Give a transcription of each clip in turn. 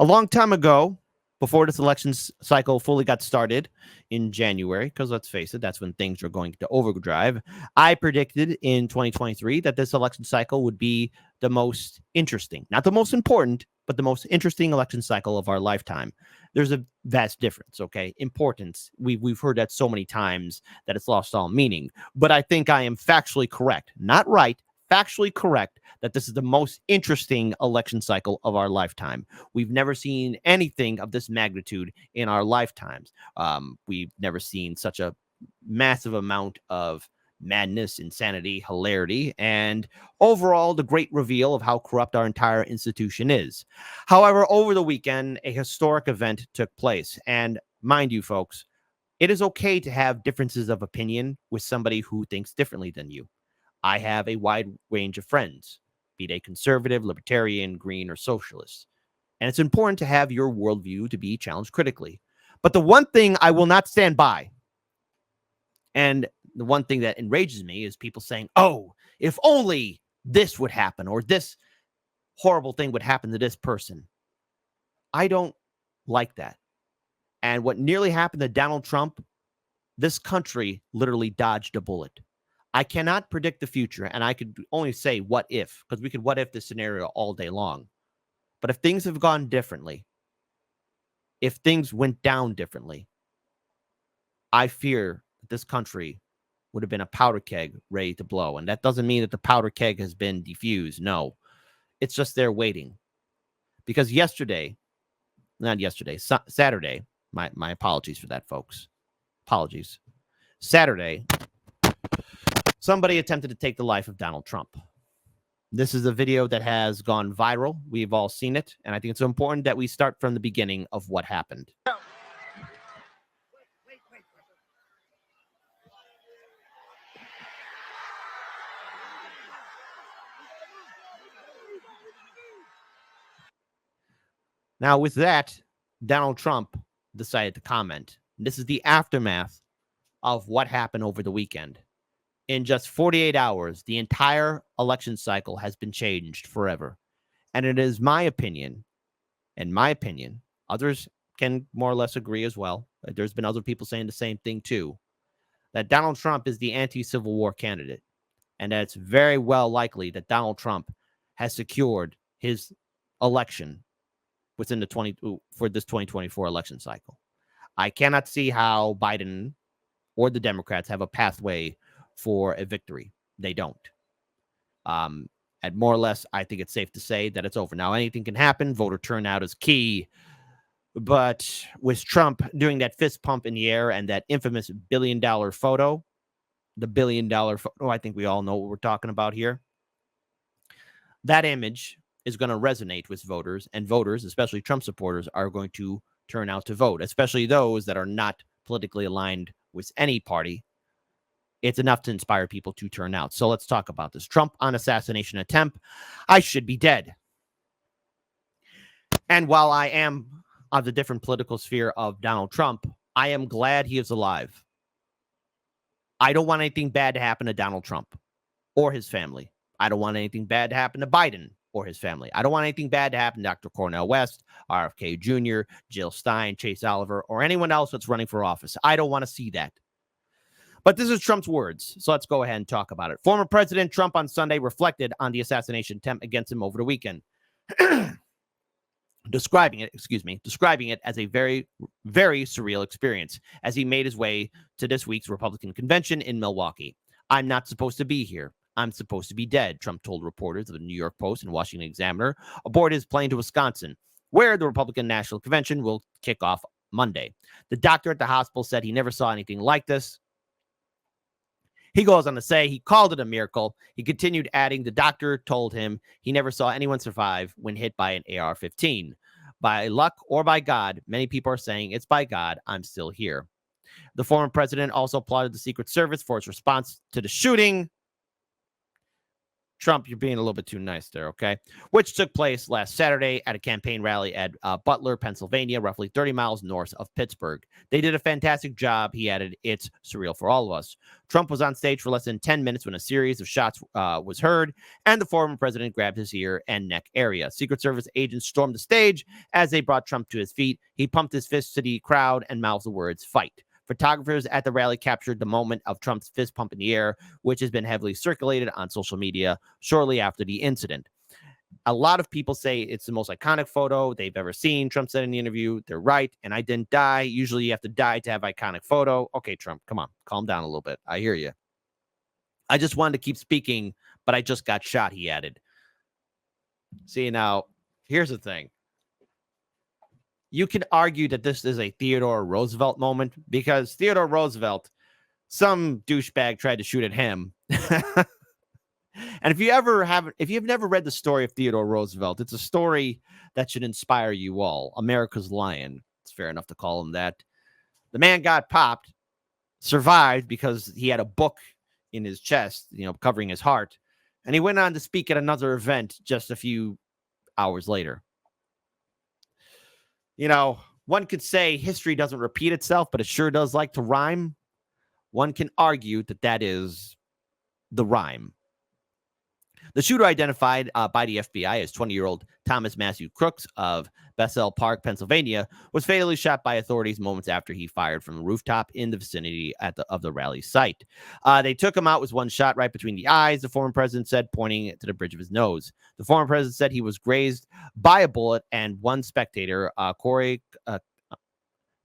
A long time ago, before this election cycle fully got started in January, because let's face it, that's when things are going to overdrive, I predicted in 2023 that this election cycle would be the most interesting, not the most important, but the most interesting election cycle of our lifetime. There's a vast difference, okay? Importance. We've heard that so many times that it's lost all meaning. But I think I am factually correct, not right, factually correct, that this is the most interesting election cycle of our lifetime. We've never seen anything of this magnitude in our lifetimes. We've never seen such a massive amount of madness, insanity, hilarity, and overall the great reveal of how corrupt our entire institution is. However, over the weekend, a historic event took place. And mind you, folks, it is okay to have differences of opinion with somebody who thinks differently than you. I have a wide range of friends, be they conservative, libertarian, green, or socialist. And it's important to have your worldview to be challenged critically. But the one thing I will not stand by, and the one thing that enrages me, is people saying, oh, if only this would happen, or this horrible thing would happen to this person. I don't like that. And what nearly happened to Donald Trump, this country literally dodged a bullet. I cannot predict the future, and I could only say what if, because we could what if this scenario all day long. But if things have gone differently, if things went down differently, I fear that this country would have been a powder keg ready to blow. And that doesn't mean that the powder keg has been defused. No, it's just there waiting. Because Saturday, my apologies for that, folks. Apologies. Saturday, somebody attempted to take the life of Donald Trump. This is a video that has gone viral. We've all seen it. And I think it's important that we start from the beginning of what happened. Now, with that, Donald Trump decided to comment. This is the aftermath of what happened over the weekend. In just 48 hours, the entire election cycle has been changed forever. And it is my opinion, others can more or less agree as well. There's been other people saying the same thing too, that Donald Trump is the anti-Civil War candidate. And that it's very well likely that Donald Trump has secured his election within for this 2024 election cycle. I cannot see how Biden or the Democrats have a pathway for a victory. They don't. And more or less, I think it's safe to say that it's over. Now, anything can happen. Voter turnout is key. But with Trump doing that fist pump in the air and that infamous $1 billion photo, the $1 billion photo, I think we all know what we're talking about here. That image is going to resonate with voters, and voters, especially Trump supporters, are going to turn out to vote, especially those that are not politically aligned with any party. It's enough to inspire people to turn out. So let's talk about this. Trump on assassination attempt. I should be dead. And while I am of the different political sphere of Donald Trump, I am glad he is alive. I don't want anything bad to happen to Donald Trump or his family. I don't want anything bad to happen to Biden or his family. I don't want anything bad to happen to Dr. Cornel West, RFK Jr., Jill Stein, Chase Oliver, or anyone else that's running for office. I don't want to see that. But this is Trump's words, so let's go ahead and talk about it. Former President Trump on Sunday reflected on the assassination attempt against him over the weekend, describing it as a very, very surreal experience as he made his way to this week's Republican convention in Milwaukee. I'm not supposed to be here. I'm supposed to be dead, Trump told reporters of the New York Post and Washington Examiner aboard his plane to Wisconsin, where the Republican National Convention will kick off Monday. The doctor at the hospital said he never saw anything like this. He goes on to say he called it a miracle. He continued adding the doctor told him he never saw anyone survive when hit by an AR-15. By luck or by God, many people are saying it's by God I'm still here. The former president also applauded the Secret Service for its response to the shooting. Trump, you're being a little bit too nice there, okay? Which took place last Saturday at a campaign rally at Butler, Pennsylvania, roughly 30 miles north of Pittsburgh. They did a fantastic job, he added. It's surreal for all of us. Trump was on stage for less than 10 minutes when a series of shots was heard, and the former president grabbed his ear and neck area. Secret Service agents stormed the stage as they brought Trump to his feet. He pumped his fist to the crowd and mouthed the words, "Fight." Photographers at the rally captured the moment of Trump's fist pump in the air, which has been heavily circulated on social media shortly after the incident. A lot of people say it's the most iconic photo they've ever seen. Trump said in the interview, they're right, and I didn't die. Usually you have to die to have iconic photo. Okay, Trump, come on, calm down a little bit. I hear you. I just wanted to keep speaking, but I just got shot, he added. See, now, here's the thing. You can argue that this is a Theodore Roosevelt moment because Theodore Roosevelt, some douchebag tried to shoot at him. And if you've never read the story of Theodore Roosevelt, it's a story that should inspire you all. America's Lion. It's fair enough to call him that. The man got popped, survived because he had a book in his chest, covering his heart. And he went on to speak at another event just a few hours later. One could say history doesn't repeat itself, but it sure does like to rhyme. One can argue that is the rhyme. The shooter, identified by the FBI as 20-year-old Thomas Matthew Crooks of Bethel Park, Pennsylvania, was fatally shot by authorities moments after he fired from the rooftop in the vicinity of the rally site. They took him out with one shot right between the eyes, the former president said, pointing to the bridge of his nose. The former president said he was grazed by a bullet, and one spectator, Corey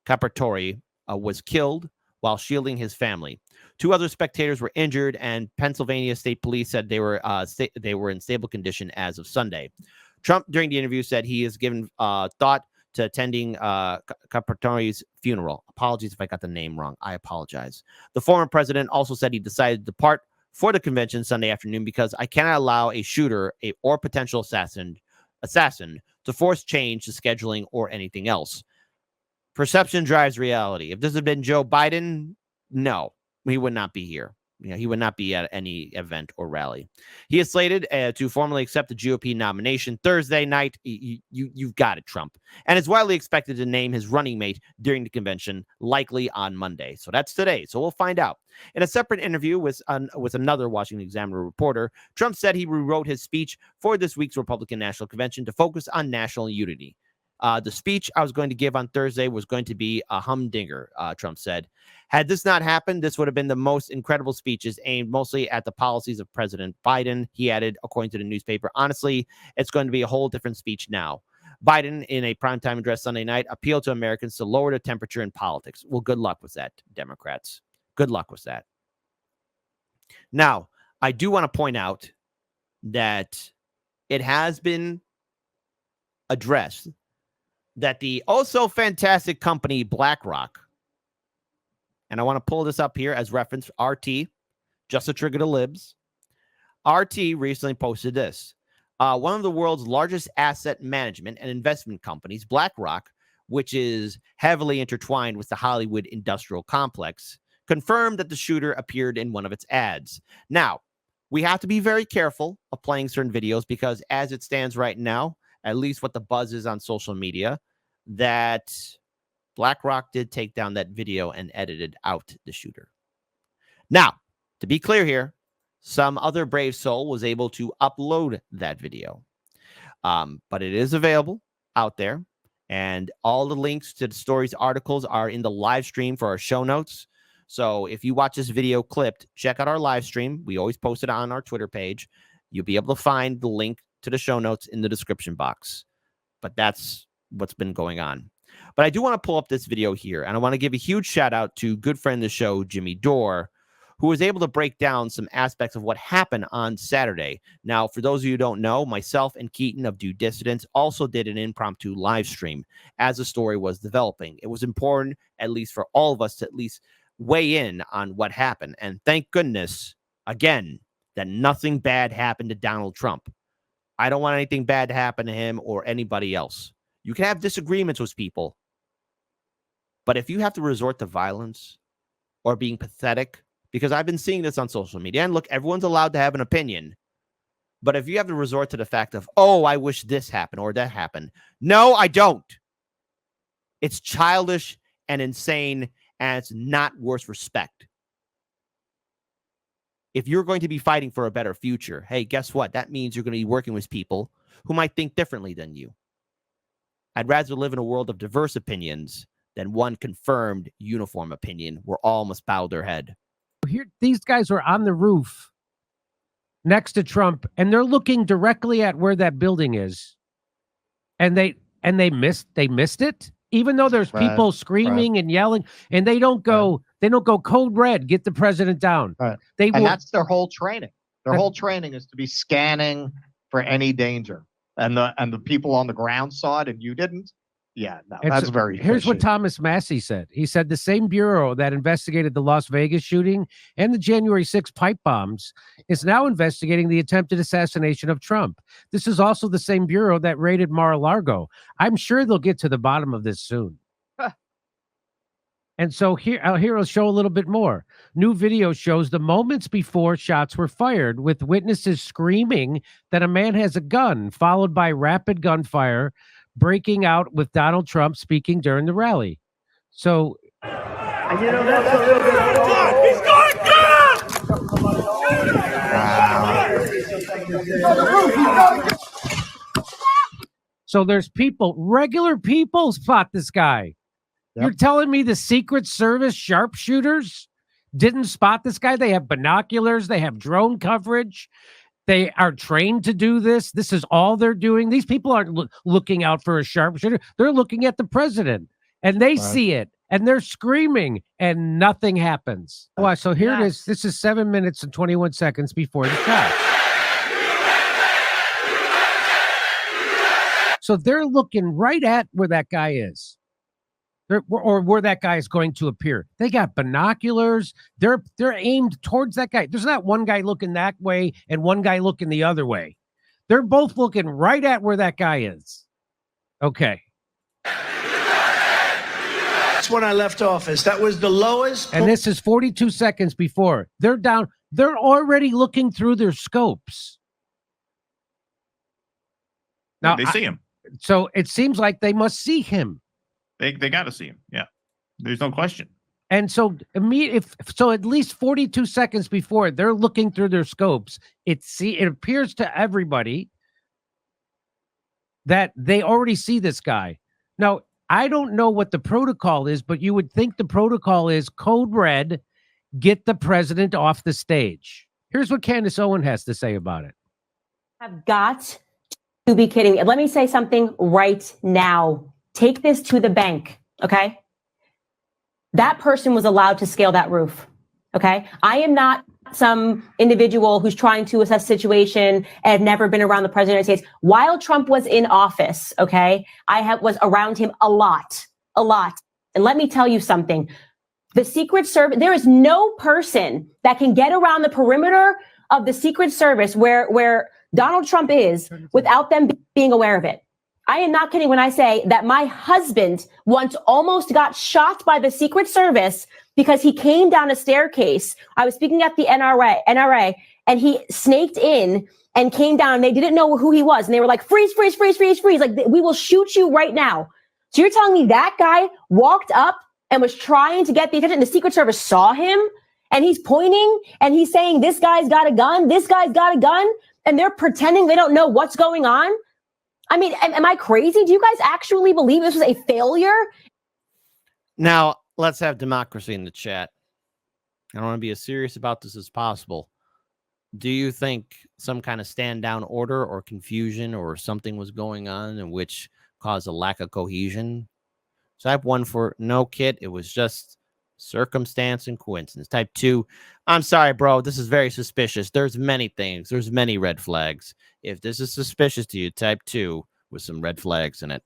Capratori, was killed while shielding his family. 2 other spectators were injured, and Pennsylvania State Police said they were in stable condition as of Sunday. Trump, during the interview, said he has given thought to attending Capratori's funeral. Apologies if I got the name wrong. I apologize. The former president also said he decided to depart for the convention Sunday afternoon because I cannot allow a shooter or potential assassin to force change to scheduling or anything else. Perception drives reality. If this had been Joe Biden, no, he would not be here. He would not be at any event or rally. He is slated to formally accept the GOP nomination Thursday night. You've got it, Trump. And is widely expected to name his running mate during the convention, likely on Monday. So that's today. So we'll find out. In a separate interview with another Washington Examiner reporter, Trump said he rewrote his speech for this week's Republican National Convention to focus on national unity. The speech I was going to give on Thursday was going to be a humdinger, Trump said. Had this not happened, this would have been the most incredible speeches aimed mostly at the policies of President Biden, he added, according to the newspaper. Honestly, it's going to be a whole different speech now. Biden, in a primetime address Sunday night, appealed to Americans to lower the temperature in politics. Well, good luck with that, Democrats. Good luck with that. Now, I do want to point out that it has been addressed that the fantastic company BlackRock, and I want to pull this up here as reference, RT, just a trigger to libs. RT recently posted this. One of the world's largest asset management and investment companies, BlackRock, which is heavily intertwined with the Hollywood industrial complex, confirmed that the shooter appeared in one of its ads. Now, we have to be very careful of playing certain videos because as it stands right now, at least what the buzz is on social media, that BlackRock did take down that video and edited out the shooter. Now, to be clear here, some other brave soul was able to upload that video. But it is available out there. And all the links to the stories, articles are in the live stream for our show notes. So if you watch this video clipped, check out our live stream. We always post it on our Twitter page. You'll be able to find the link to the show notes in the description box. But that's what's been going on. But I do want to pull up this video here, and I want to give a huge shout out to good friend of the show, Jimmy Dore, who was able to break down some aspects of what happened on Saturday. Now, for those of you who don't know, myself and Keaton of Due Dissidence also did an impromptu live stream as the story was developing. It was important, at least for all of us, to at least weigh in on what happened. And thank goodness, again, that nothing bad happened to Donald Trump. I don't want anything bad to happen to him or anybody else. You can have disagreements with people, but if you have to resort to violence or being pathetic, because I've been seeing this on social media, and look, everyone's allowed to have an opinion, But if you have to resort to the fact of, oh, I wish this happened or that happened. No, I don't. It's childish and insane, and it's not worth respect. If you're going to be fighting for a better future, hey, guess what? That means you're going to be working with people who might think differently than you. I'd rather live in a world of diverse opinions than one confirmed uniform opinion where all must bow their head. Here, these guys are on the roof next to Trump, and they're looking directly at where that building is, and they missed it, even though there's people screaming and yelling, and they don't go code red, get the president down. And that's their whole training. Their whole training is to be scanning for any danger. And the people on the ground saw it and you didn't. Yeah, no, that's very fishy. Here's what Thomas Massey said. He said the same bureau that investigated the Las Vegas shooting and the January 6 pipe bombs is now investigating the attempted assassination of Trump. This is also the same bureau that raided Mar-a-Lago. I'm sure they'll get to the bottom of this soon. And so here I'll show a little bit more. New video shows the moments before shots were fired, with witnesses screaming that a man has a gun, followed by rapid gunfire breaking out with Donald Trump speaking during the rally. So, and you know, that's a little bit. He's going. So there's people, regular people spot this guy. Yep. You're telling me the Secret Service sharpshooters didn't spot this guy? They have binoculars. They have drone coverage. They are trained to do this. This is all they're doing. These people aren't looking out for a sharpshooter. They're looking at the president, and they see it, and they're screaming, and nothing happens. Well, so here it is. This is 7 minutes and 21 seconds before the shot. So they're looking right at where that guy is. Or where that guy is going to appear. They got binoculars. They're aimed towards that guy. There's not one guy looking that way and one guy looking the other way. They're both looking right at where that guy is. Okay. That's when I left office. That was the lowest. And this is 42 seconds before. They're down. They're already looking through their scopes. Now they see him. So it seems like they must see him. They got to see him. Yeah, there's no question. And so at least 42 seconds before, they're looking through their scopes. It appears to everybody that they already see this guy. Now, I don't know what the protocol is, but you would think the protocol is code red, get the president off the stage. Here's what Candace Owen has to say about it. I've got to be kidding me. Let me say something right now. Take this to the bank, okay? That person was allowed to scale that roof, okay? I am not some individual who's trying to assess situation and have never been around the president of the United States. While Trump was in office, okay, was around him a lot. And let me tell you something. The Secret Service, there is no person that can get around the perimeter of the Secret Service where Donald Trump is without them being aware of it. I am not kidding when I say that my husband once almost got shot by the Secret Service because he came down a staircase. I was speaking at the NRA, and he snaked in and came down, and they didn't know who he was. And they were like, freeze. Like, we will shoot you right now. So you're telling me that guy walked up and was trying to get the attention. The Secret Service saw him, and he's pointing, and he's saying, this guy's got a gun. This guy's got a gun. And they're pretending they don't know what's going on. I mean, am I crazy? Do you guys actually believe this was a failure? Now, let's have democracy in the chat. I want to be as serious about this as possible. Do you think some kind of stand down order or confusion or something was going on in which caused a lack of cohesion? Type 1 for no, Kit. It was just circumstance and coincidence. Type 2, I'm sorry, bro. This is very suspicious. There's many things. There's many red flags. If this is suspicious to you, type 2 with some red flags in it.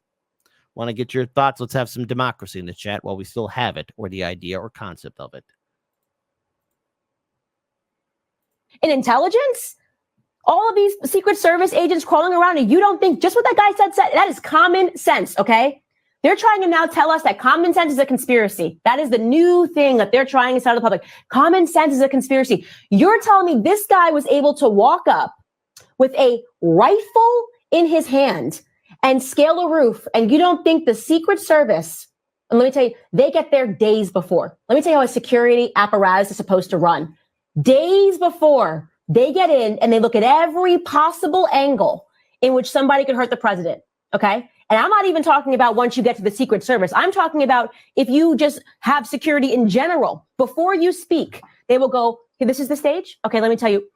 Want to get your thoughts? Let's have some democracy in the chat while we still have it, or the idea or concept of it. In intelligence? All of these Secret Service agents crawling around, and you don't think just what that guy said, that is common sense, okay? They're trying to now tell us that common sense is a conspiracy. That is the new thing that they're trying to tell the public. Common sense is a conspiracy. You're telling me this guy was able to walk up with a rifle in his hand and scale a roof, and you don't think the Secret Service, and let me tell you, they get there days before. Let me tell you how a security apparatus is supposed to run. Days before, they get in and they look at every possible angle in which somebody could hurt the president, okay? And I'm not even talking about once you get to the Secret Service. I'm talking about if you just have security in general. Before you speak, they will go, hey, this is the stage? Okay, let me tell you,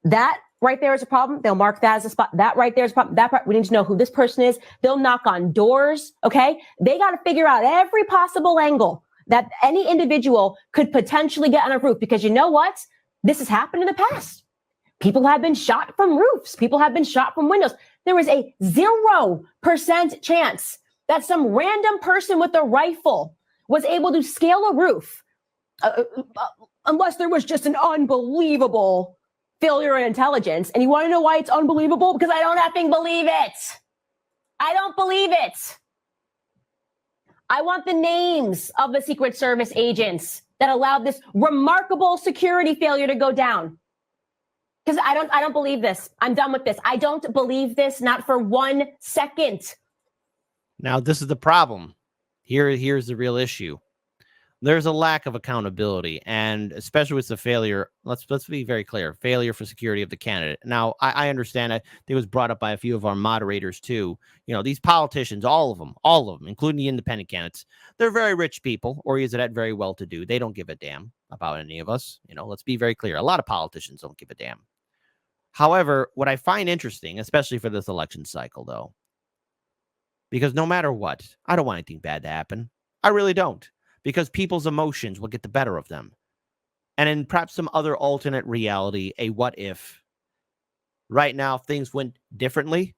that right there is a problem. They'll mark that as a spot. That right there is a problem. We need to know who this person is. They'll knock on doors, okay? They got to figure out every possible angle that any individual could potentially get on a roof, because you know what? This has happened in the past. People have been shot from roofs. People have been shot from windows. There is a 0% chance that some random person with a rifle was able to scale a roof, unless there was just an unbelievable failure in intelligence. And you want to know why it's unbelievable? Because I don't effing believe it. I don't believe it. I want the names of the Secret Service agents that allowed this remarkable security failure to go down. Because I don't believe this. I'm done with this. I don't believe this, not for 1 second. Now, this is the problem. Here's the real issue. There's a lack of accountability, and especially with the failure, let's be very clear, failure for security of the candidate. Now, I understand it was brought up by a few of our moderators too. You know, these politicians, all of them, including the independent candidates, they're very rich people, or is it very well-to-do? They don't give a damn about any of us. You know, let's be very clear. A lot of politicians don't give a damn. However, what I find interesting, especially for this election cycle, though, because no matter what, I don't want anything bad to happen. I really don't. Because people's emotions will get the better of them. And in perhaps some other alternate reality, a what if, right now, if things went differently,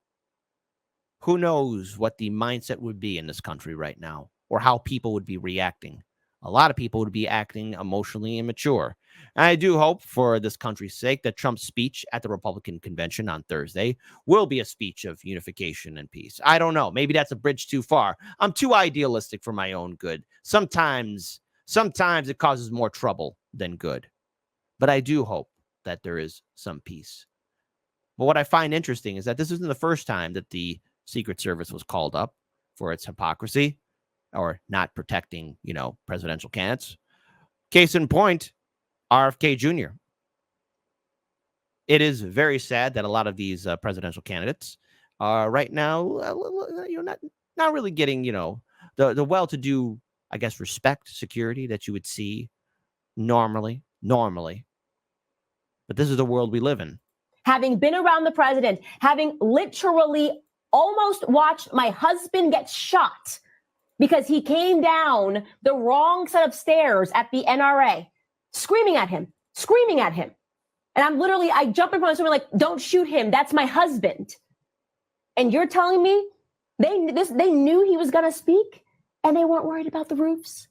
who knows what the mindset would be in this country right now, or how people would be reacting. A lot of people would be acting emotionally immature. And I do hope, for this country's sake, that Trump's speech at the Republican convention on Thursday will be a speech of unification and peace. I don't know. Maybe that's a bridge too far. I'm too idealistic for my own good. Sometimes it causes more trouble than good. But I do hope that there is some peace. But what I find interesting is that this isn't the first time that the Secret Service was called up for its hypocrisy or not protecting, presidential candidates. Case in point, RFK Jr. It is very sad that a lot of these presidential candidates are right now, not really getting, the well-to-do, I guess, respect, security that you would see normally. But this is the world we live in. Having been around the president, having literally almost watched my husband get shot because he came down the wrong set of stairs at the NRA, screaming at him. And I jump in front of someone like, don't shoot him. That's my husband. And you're telling me they knew he was going to speak and they weren't worried about the roofs?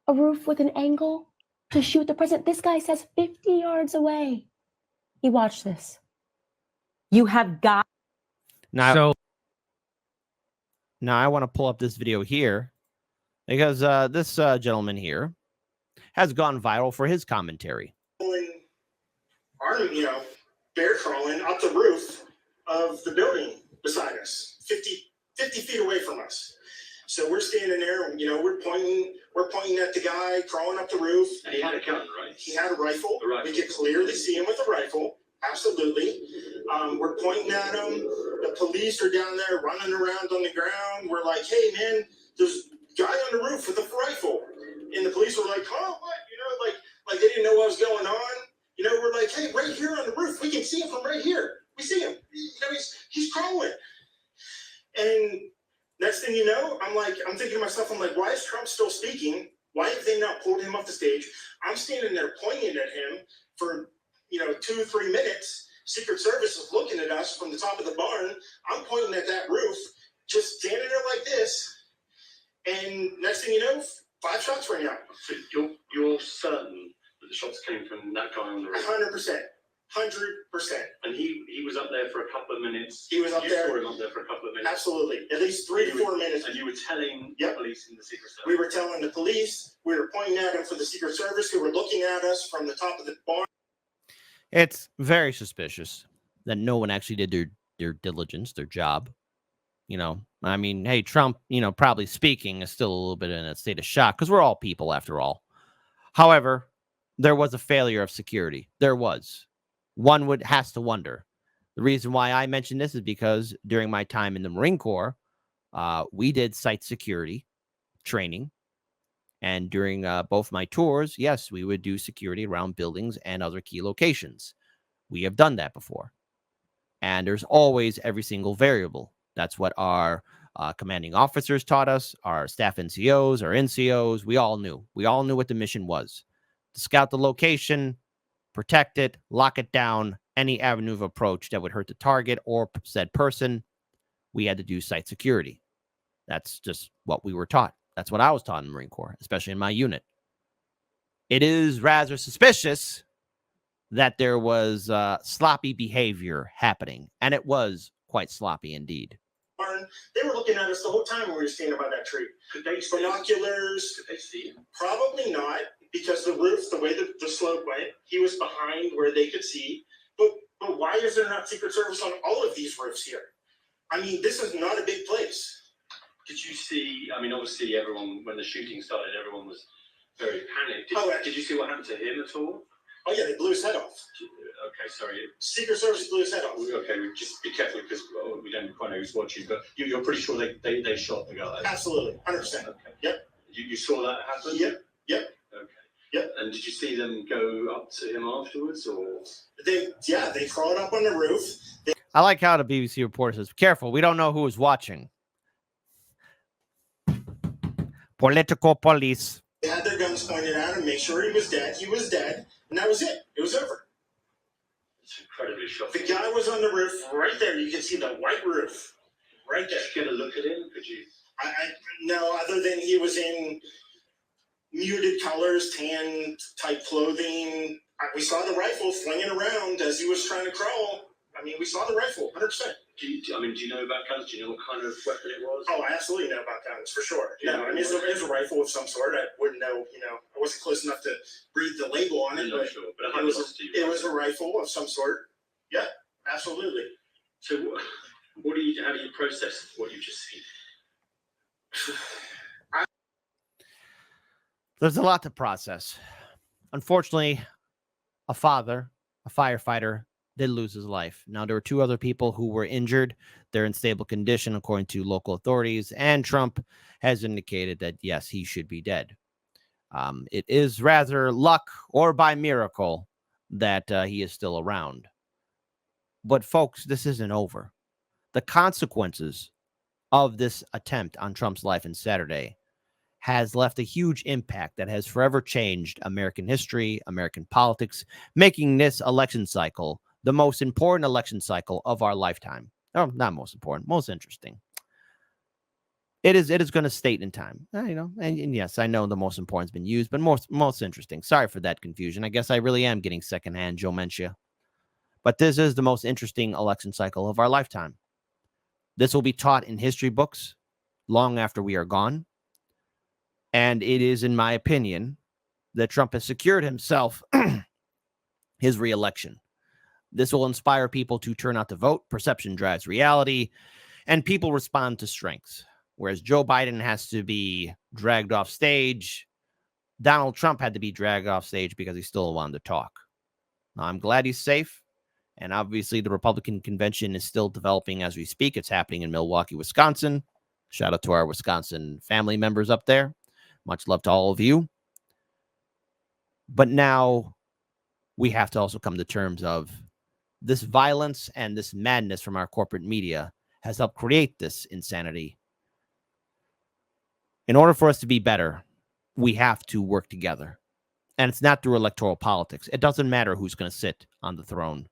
A roof with an angle to shoot the president. This guy says 50 yards away. He watched this. You have got. Now I want to pull up this video here because this gentleman here has gone viral for his commentary. Bear crawling up the roof of the building beside us, 50 feet away from us. So we're standing there, we're pointing at the guy crawling up the roof. And he had a gun, right? He had a rifle. We could clearly see him with a rifle. Absolutely. We're pointing at him. The police are down there running around on the ground. We're like, hey, man, there's a guy on the roof with a rifle. And the police were like, huh, what? Like they didn't know what was going on. We're like, hey, right here on the roof. We can see him from right here. We see him. He's crawling. And next thing you know, I'm thinking to myself, why is Trump still speaking? Why have they not pulled him off the stage? I'm standing there pointing at him for 2-3 minutes. Secret Service is looking at us from the top of the barn. I'm pointing at that roof, just standing there like this. And next thing you know, 5 shots rang out. So you're certain that the shots came from that guy on the roof? 100%. And he was up there for a couple of minutes. He was up there. You saw him up there for a couple of minutes. Absolutely. At least 3 to 4 minutes. And you were telling the police in the Secret Service? We were telling the police. We were pointing at him for the Secret Service, who were looking at us from the top of the barn. It's very suspicious. that no one actually did their diligence, their job. I mean, hey, Trump, probably speaking, is still a little bit in a state of shock because we're all people after all. However, there was a failure of security. There was. One has to wonder. The reason why I mention this is because during my time in the Marine Corps, we did site security training. And during both my tours, yes, we would do security around buildings and other key locations. We have done that before. And there's always every single variable. That's what our commanding officers taught us, our staff NCOs, our NCOs. We all knew. We all knew what the mission was. To scout the location, protect it, lock it down, any avenue of approach that would hurt the target or said person, we had to do site security. That's just what we were taught. That's what I was taught in the Marine Corps, especially in my unit. It is rather suspicious that there was sloppy behavior happening, and it was quite sloppy indeed. They were looking at us the whole time when we were standing by that tree. Could they see Binoculars. Could they see him? Probably not, because the roof, the way the slope went, he was behind where they could see. But why is there not Secret Service on all of these roofs here? I mean, this is not a big place. Did you see? I mean, obviously, everyone when the shooting started, everyone was very panicked. Did you see what happened to him at all? Oh yeah, they blew his head off. Okay, sorry. Secret Service blew his head off. Okay, just be careful because we don't quite know who's watching, but you're pretty sure they shot the guy. Absolutely, 100%. Okay. Yep. You saw that happen? Yep. Okay. Yep. And did you see them go up to him afterwards, or? They crawled up on the roof. I like how the BBC reporter says, careful, we don't know who is watching. Political police. They had their guns pointed at him, make sure he was dead. He was dead, and that was it. It was over. It's incredibly shocking. The guy was on the roof right there. You can see the white roof right there. Did you get a look at him? Could you? No, other than he was in muted colors, tan type clothing. We saw the rifle flinging around as he was trying to crawl. I mean, we saw the rifle, 100%. Do you know about guns? Do you know what kind of weapon it was? Oh, I absolutely know about guns, for sure. Yeah, No, I mean, it's a rifle of some sort. I wouldn't know, I wasn't close enough to read the label on it, I'm but not sure, but it was a rifle of some sort. Yeah, absolutely. So, how do you process what you've just seen? There's a lot to process. Unfortunately, a firefighter, did lose his life. Now, there were two other people who were injured. They're in stable condition, according to local authorities, and Trump has indicated that, yes, he should be dead. It is rather luck or by miracle that he is still around. But, folks, this isn't over. The consequences of this attempt on Trump's life on Saturday has left a huge impact that has forever changed American history, American politics, making this election cycle the most important election cycle of our lifetime. Oh, not most important, most interesting. It is going to state in time, and yes, I know the most important has been used, but most interesting. Sorry for that confusion. I guess I really am getting secondhand Joe Mencia. But this is the most interesting election cycle of our lifetime. This will be taught in history books long after we are gone. And it is, in my opinion, that Trump has secured himself his reelection. This will inspire people to turn out to vote. Perception drives reality, and people respond to strengths. Whereas Joe Biden has to be dragged off stage, Donald Trump had to be dragged off stage because he still wanted to talk. Now, I'm glad he's safe, and obviously the Republican convention is still developing as we speak. It's happening in Milwaukee, Wisconsin. Shout out to our Wisconsin family members up there. Much love to all of you. But now we have to also come to terms of this violence and this madness from our corporate media has helped create this insanity. In order for us to be better, we have to work together. And it's not through electoral politics. It doesn't matter who's going to sit on the throne.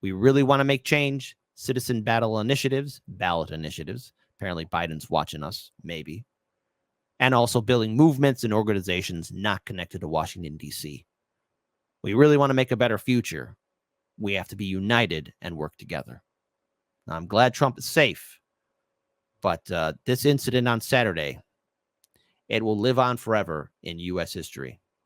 We really want to make change. Citizen battle initiatives, ballot initiatives. Apparently Biden's watching us, maybe. And also building movements and organizations not connected to Washington, D.C. We really want to make a better future. We have to be united and work together. Now, I'm glad Trump is safe, but this incident on Saturday, it will live on forever in U.S. history.